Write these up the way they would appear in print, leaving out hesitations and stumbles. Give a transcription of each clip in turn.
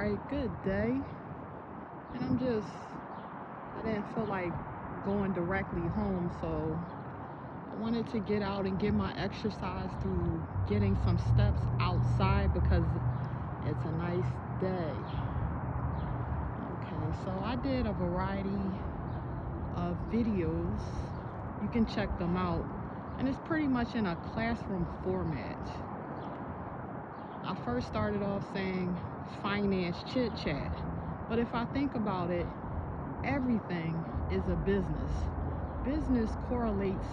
right, good day. And I didn't feel like going directly home, so I wanted to get out and get my exercise through getting some steps outside because it's a nice day. Okay, so I did a variety of videos. You can check them out, and it's pretty much in a classroom format. I first started off saying finance chit chat, but if I think about it, everything is a business. Business correlates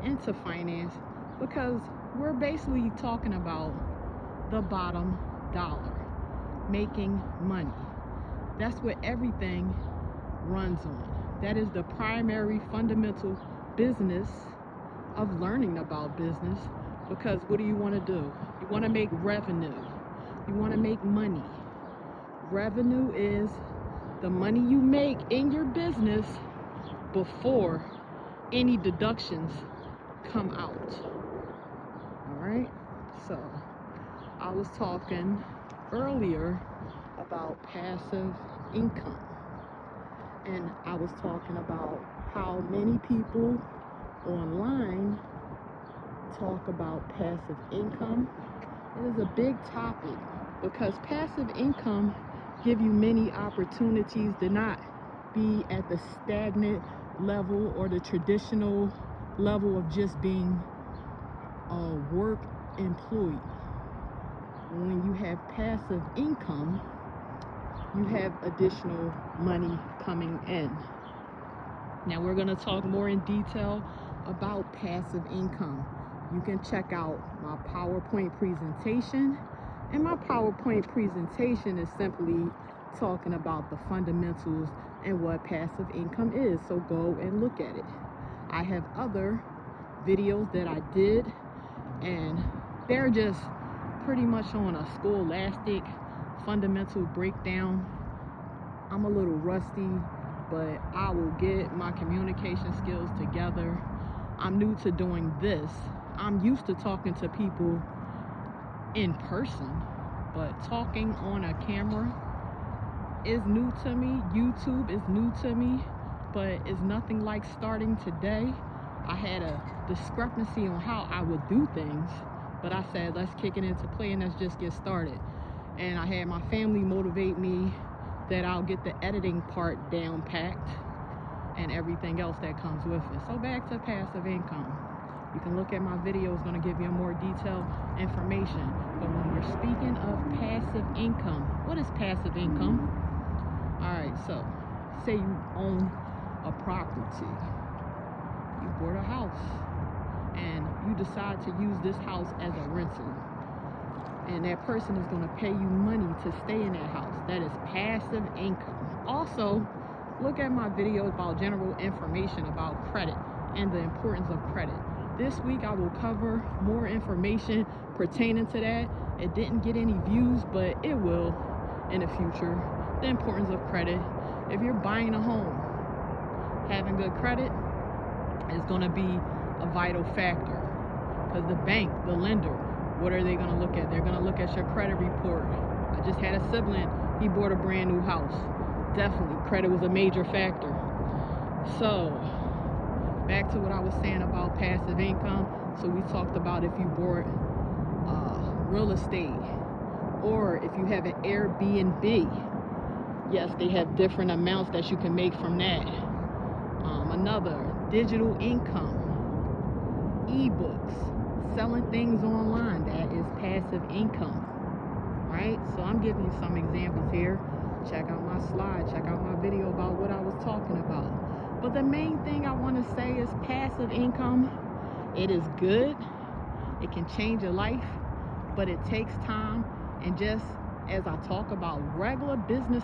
into finance because we're basically talking about the bottom dollar, making money. That's what everything runs on. That is the primary fundamental business of learning about business, because what do you want to do? You want to make revenue. You want to make money. Revenue is the money you make in your business before any deductions come out. All right, so I was talking earlier about passive income, and I was talking about how many people online talk about passive income. It is a big topic because passive income give you many opportunities to not be at the stagnant level or the traditional level of just being a work employee. When you have passive income, you have additional money coming in. Now we're going to talk more in detail about passive income. You can check out my PowerPoint presentation, and my PowerPoint presentation is simply talking about the fundamentals and what passive income is, so go and look at it. I have other videos that I did, and they're just pretty much on a scholastic fundamental breakdown. I'm a little rusty, but I will get my communication skills together. I'm new to doing this. I'm used to talking to people in person, but talking on a camera is new to me. YouTube is new to me, but it's nothing like starting today. I had a discrepancy on how I would do things, but I said, let's kick it into play and let's just get started. And I had my family motivate me that I'll get the editing part down packed and everything else that comes with it. So back to passive income. You can look at my video, it's going to give you more detailed information. But when we're speaking of passive income, what is passive income? All right, so say you own a property. You bought a house and you decide to use this house as a rental. And that person is going to pay you money to stay in that house. That is passive income. Also, look at my video about general information about credit and the importance of credit. This week I will cover more information pertaining to that. It didn't get any views, but it will in the future. The importance of credit. If you're buying a home, having good credit is going to be a vital factor, because the bank, the lender, what are they going to look at? They're going to look at your credit report. I just had a sibling, he bought a brand new house. Definitely, credit was a major factor. So, back to what I was saying about passive income. So we talked about if you bought real estate, or if you have an Airbnb. Yes, they have different amounts that you can make from that. Another, digital income, ebooks, selling things online, that is passive income, right? So I'm giving you some examples here. Check out my slide, check out my video about what I was talking about. But the main thing I want to say is passive income. It is good. It can change your life, but it takes time. And just as I talk about regular business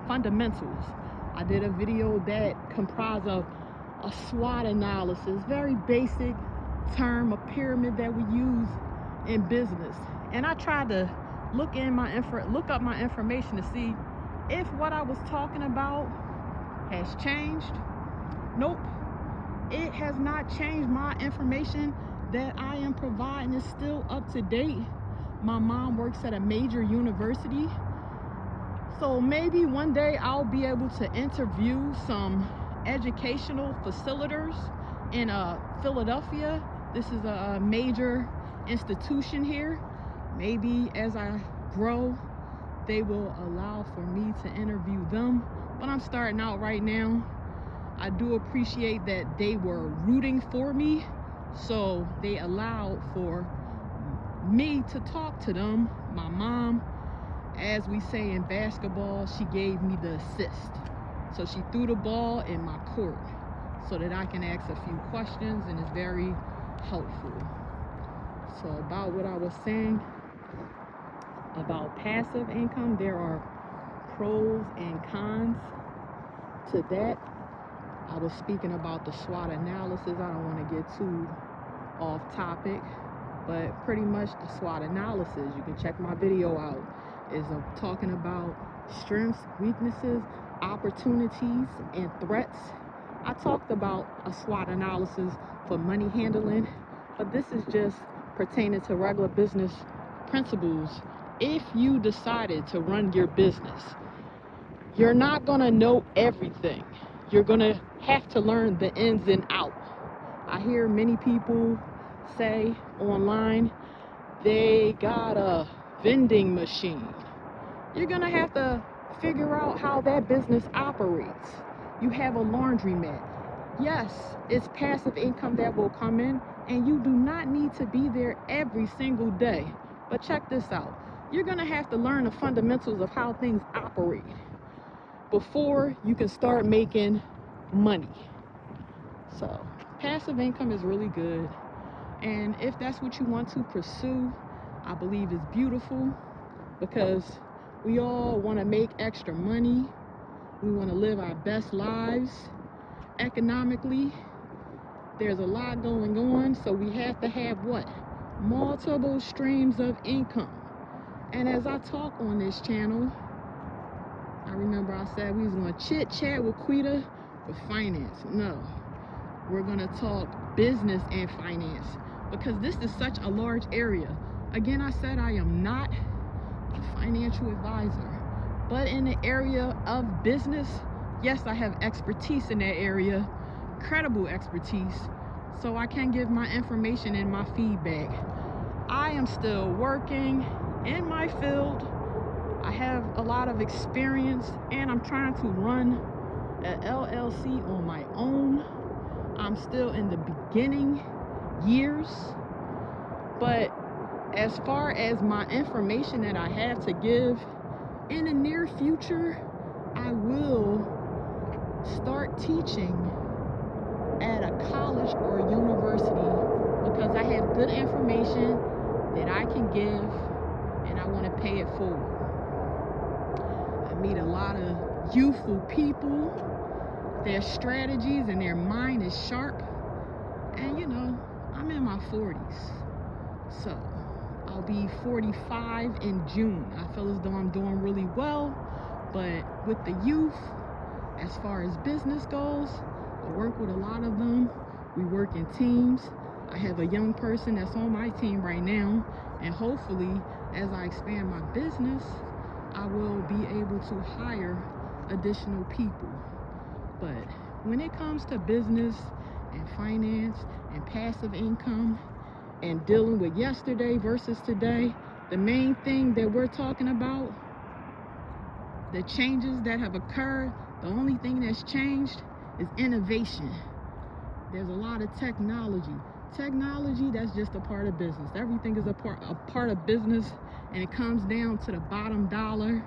fundamentals, I did a video that comprised of a SWOT analysis, very basic term, a pyramid that we use in business. And I tried to look up my information to see if what I was talking about has changed. Nope, it has not changed. My information that I am providing is still up to date. My mom works at a major university, So maybe one day I'll be able to interview some educational facilitators in Philadelphia. This is a major institution here. Maybe as I grow, they will allow for me to interview them. But I'm starting out right now. I do appreciate that they were rooting for me, so they allowed for me to talk to them. My mom, as we say in basketball, she gave me the assist. So she threw the ball in my court so that I can ask a few questions, and it's very helpful. So about what I was saying about passive income, there are pros and cons to that. I was speaking about the SWOT analysis. I don't want to get too off topic, but pretty much a SWOT analysis, you can check my video out, is talking about strengths, weaknesses, opportunities, and threats. I talked about a SWOT analysis for money handling, but this is just pertaining to regular business principles. If you decided to run your business, you're not going to know everything. You're going to have to learn the ins and outs. I hear many people say online they got a vending machine. You're going to have to figure out how that business operates. You have a laundromat. Yes, it's passive income that will come in, and you do not need to be there every single day. But check this out. You're going to have to learn the fundamentals of how things operate before you can start making money. So passive income is really good, and if that's what you want to pursue, I believe it's beautiful, because we all want to make extra money. We want to live our best lives economically. There's a lot going on, so we have to have what? Multiple streams of income. And as I talk on this channel, I remember I said we was going to chit chat with Quiqui with finance. No, we're going to talk business and finance, because this is such a large area. Again, I said I am not a financial advisor, but in the area of business, yes, I have expertise in that area, credible expertise, so I can give my information and my feedback. I am still working in my field. I have a lot of experience, and I'm trying to run an LLC on my own. I'm still in the beginning years, but as far as my information that I have to give, in the near future, I will start teaching at a college or university, because I have good information that I can give, and I want to pay it forward. I meet a lot of youthful people. Their strategies and their mind is sharp, and you know, I'm in my 40s, so I'll be 45 in June. I feel as though I'm doing really well, but with the youth, as far as business goes, I work with a lot of them. We work in teams. I have a young person that's on my team right now, and hopefully as I expand my business, I will be able to hire additional people. But when it comes to business and finance and passive income and dealing with yesterday versus today, the main thing that we're talking about, the changes that have occurred, the only thing that's changed is innovation. There's a lot of technology. Technology, that's just a part of business. Everything is a part of business, and it comes down to the bottom dollar.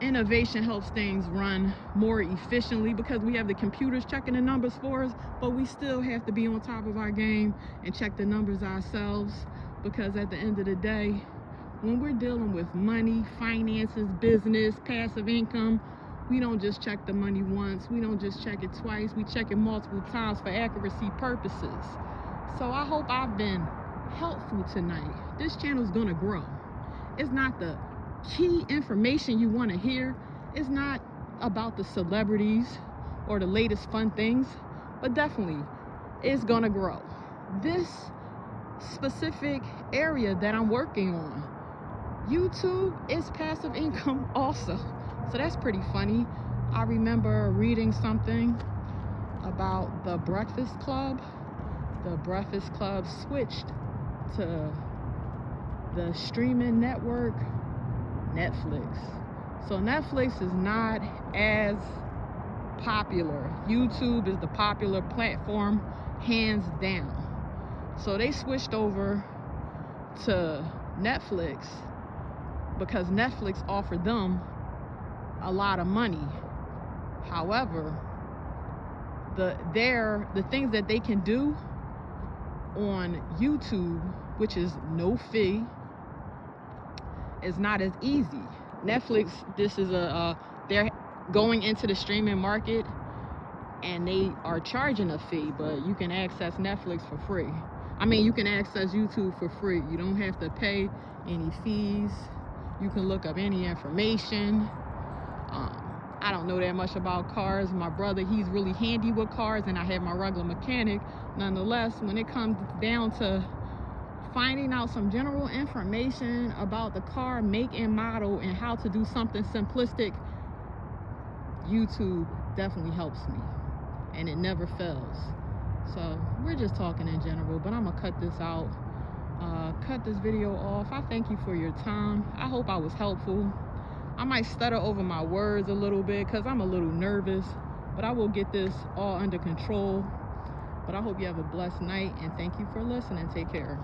Innovation helps things run more efficiently, because we have the computers checking the numbers for us, but we still have to be on top of our game and check the numbers ourselves, because at the end of the day, when we're dealing with money, finances, business, passive income, we don't just check the money once, we don't just check it twice, we check it multiple times for accuracy purposes. So I hope I've been helpful tonight. This channel is going to grow. It's not the key information you want to hear. It's not about the celebrities or the latest fun things, but definitely it's going to grow. This specific area that I'm working on, YouTube is passive income also. So that's pretty funny. I remember reading something about the Breakfast Club. The Breakfast Club switched to the streaming network Netflix. So Netflix is not as popular. YouTube is the popular platform, hands down. So they switched over to Netflix because Netflix offered them a lot of money. However, the things that they can do on YouTube, which is no fee, is not as easy. Netflix, this is they're going into the streaming market and they are charging a fee, but you can access Netflix for free. I mean, you can access YouTube for free. You don't have to pay any fees. You can look up any information. I don't know that much about cars. My brother, he's really handy with cars, and I have my regular mechanic. Nonetheless, when it comes down to finding out some general information about the car make and model and how to do something simplistic, YouTube definitely helps me, and it never fails. So we're just talking in general, but I'm gonna cut this out, cut this video off. I thank you for your time. I hope I was helpful. I might stutter over my words a little bit because I'm a little nervous, but I will get this all under control. But I hope you have a blessed night, and thank you for listening. Take care.